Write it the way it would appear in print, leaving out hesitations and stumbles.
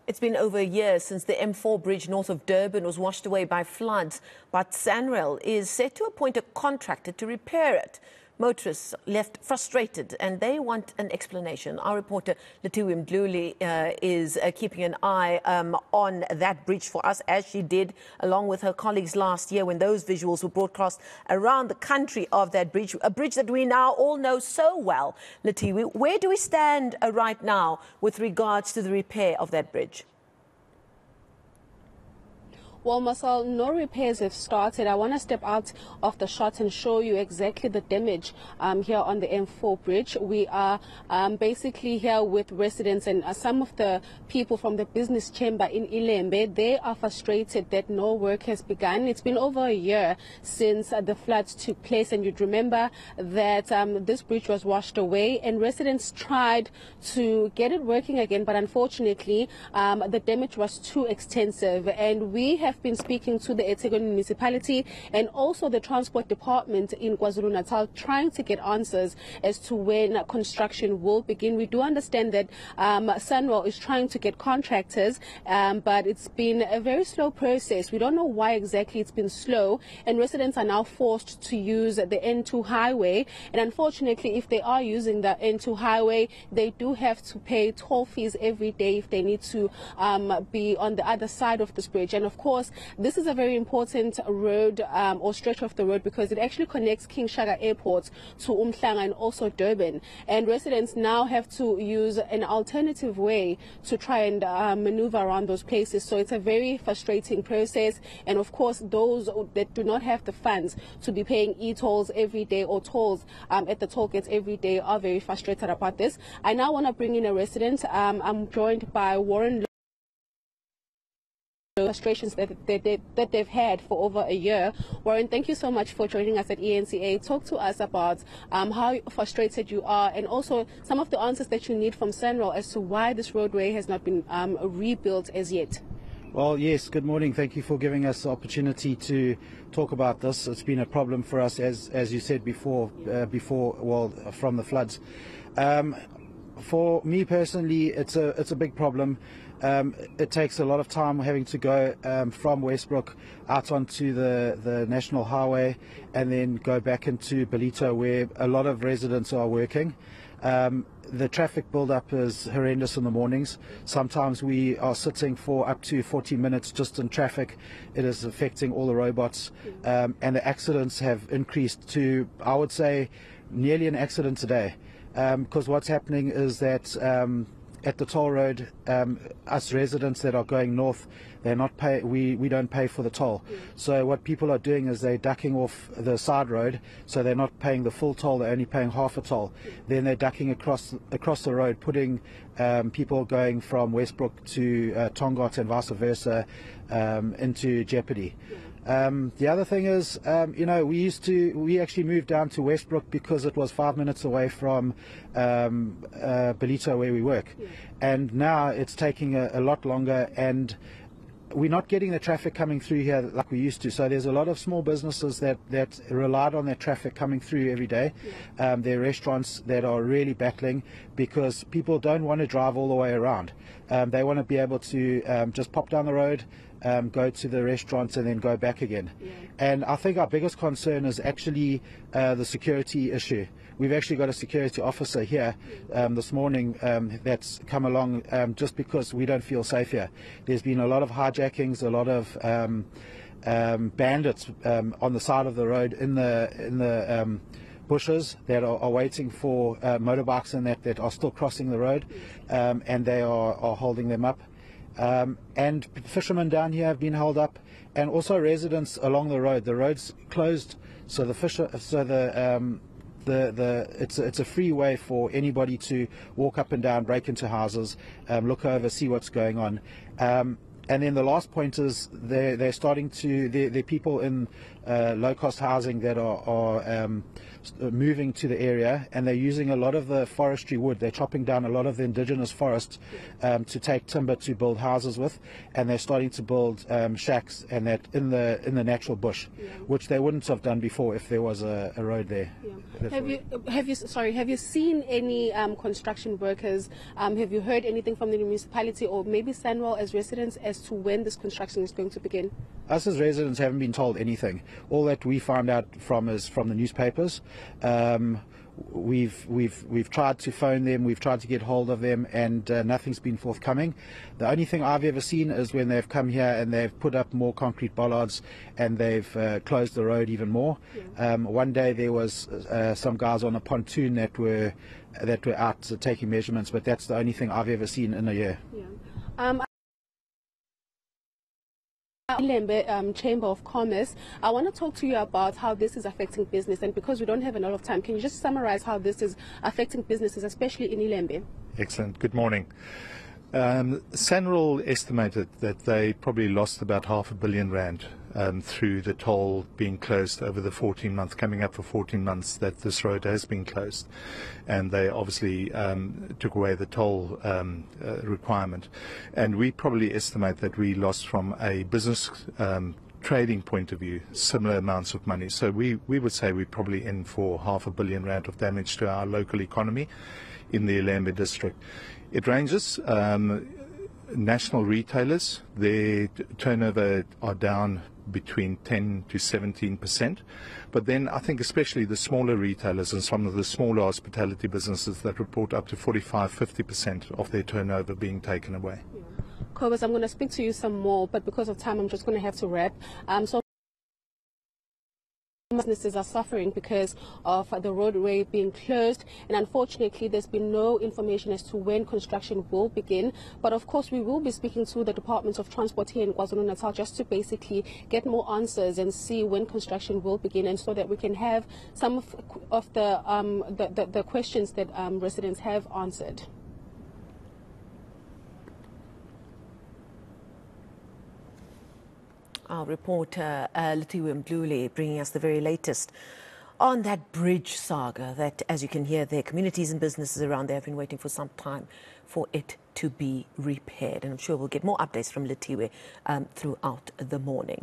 It's been over a year since the M4 bridge north of Durban was washed away by floods, but Sanral is set to appoint a contractor to repair it. Motorists left frustrated and they want an explanation. Our reporter Lethiwe Mdluli is keeping an eye on that bridge for us, as she did along with her colleagues last year when those visuals were broadcast around the country of that bridge, a bridge that we now all know so well. Lethiwe, where do we stand right now with regards to the repair of that bridge? Well, Marcel, no repairs have started. I want to step out of the shot and show you exactly the damage here on the M4 bridge. We are basically here with residents and some of the people from the business chamber in Ilembe. They are frustrated that no work has begun. It's been over a year since the floods took place, and you'd remember that this bridge was washed away and residents tried to get it working again, but unfortunately the damage was too extensive, and we have been speaking to the eThekwini municipality and also the transport department in KwaZulu-Natal, trying to get answers as to when construction will begin. We do understand that Sanral is trying to get contractors, but it's been a very slow process. We don't know why exactly it's been slow, and residents are now forced to use the N2 highway. And unfortunately, if they are using the N2 highway, they do have to pay toll fees every day if they need to be on the other side of this bridge. And of course, this is a very important road or stretch of the road because it actually connects King Shaka Airport to Umhlanga and also Durban. And residents now have to use an alternative way to try and maneuver around those places. So it's a very frustrating process. And of course, those that do not have the funds to be paying e-tolls every day or tolls at the toll gates every day are very frustrated about this. I now want to bring in a resident. I'm joined by Warren. Frustrations that they've had for over a year. Warren, thank you so much for joining us at eNCA. Talk to us about how frustrated you are and also some of the answers that you need from Sanral as to why this roadway has not been rebuilt as yet. Well, yes, good morning. Thank you for giving us the opportunity to talk about this. It's been a problem for us, as you said before, from the floods. For me personally, it's a big problem. It takes a lot of time having to go from Westbrook out onto the National Highway and then go back into Belito, where a lot of residents are working. The traffic build-up is horrendous in the mornings. Sometimes we are sitting for up to 40 minutes just in traffic. It is affecting all the robots, and the accidents have increased to, I would say, nearly an accident a day. Because what's happening is that at the toll road, us residents that are going north, they're not pay. We don't pay for the toll. So what people are doing is they're ducking off the side road, so they're not paying the full toll. They're only paying half a toll. Then they're ducking across the road, putting people going from Westbrook to Tongaat and vice versa into jeopardy. The other thing is, we actually moved down to Westbrook because it was 5 minutes away from Belito, where we work. And now it's taking a lot longer, and we're not getting the traffic coming through here like we used to. So there's a lot of small businesses that relied on that traffic coming through every day. There are restaurants that are really battling because people don't want to drive all the way around. They want to be able to just pop down the road, go to the restaurants and then go back again. And I think our biggest concern is actually the security issue. We've actually got a security officer here this morning that's come along just because we don't feel safe here. There's been a lot of hijackings, a lot of bandits on the side of the road in the bushes that are waiting for motorbikes and that are still crossing the road, and they are holding them up. And fishermen down here have been held up, and also residents along the road. The road's closed, so it's a free way for anybody to walk up and down, break into houses, look over, see what's going on. And then the last point is they're starting to, they're people in low-cost housing that are moving to the area, and they're using a lot of the forestry wood. They're chopping down a lot of the indigenous forest to take timber to build houses with, and they're starting to build shacks and that in the natural bush, which they wouldn't have done before if there was a road there. Have you seen any construction workers? Have you heard anything from the municipality or maybe Sanral as residents as to when this construction is going to begin? Us as residents haven't been told anything. All that we found out from is from the newspapers. We've tried to phone them, we've tried to get hold of them, and nothing's been forthcoming. The only thing I've ever seen is when they've come here and they've put up more concrete bollards and they've closed the road even more. One day there was some guys on a pontoon that were out taking measurements, but that's the only thing I've ever seen in a year. Chamber of Commerce, I want to talk to you about how this is affecting business, and because we don't have a lot of time, can you just summarize how this is affecting businesses, especially in iLembe? Excellent. Good morning. Sanral estimated that they probably lost about R500 million through the toll being closed over the 14 months, coming up for 14 months that this road has been closed. And they obviously took away the toll requirement. And we probably estimate that we lost from a business trading point of view similar amounts of money. So we would say we're probably in for R500 million of damage to our local economy in the iLembe district. It ranges. National retailers, their turnover are down between 10 to 17%. But then I think especially the smaller retailers and some of the smaller hospitality businesses that report up to 45-50% of their turnover being taken away. Cobus, I'm going to speak to you some more, but because of time, I'm just going to have to wrap. So businesses are suffering because of the roadway being closed, and unfortunately there's been no information as to when construction will begin. But of course we will be speaking to the Department of Transport here in KwaZulu-Natal just to basically get more answers and see when construction will begin, and so that we can have some of the questions that residents have answered. Our reporter Lethiwe Mdluli bringing us the very latest on that bridge saga that, as you can hear there, communities and businesses around there have been waiting for some time for it to be repaired. And I'm sure we'll get more updates from Lethiwe throughout the morning.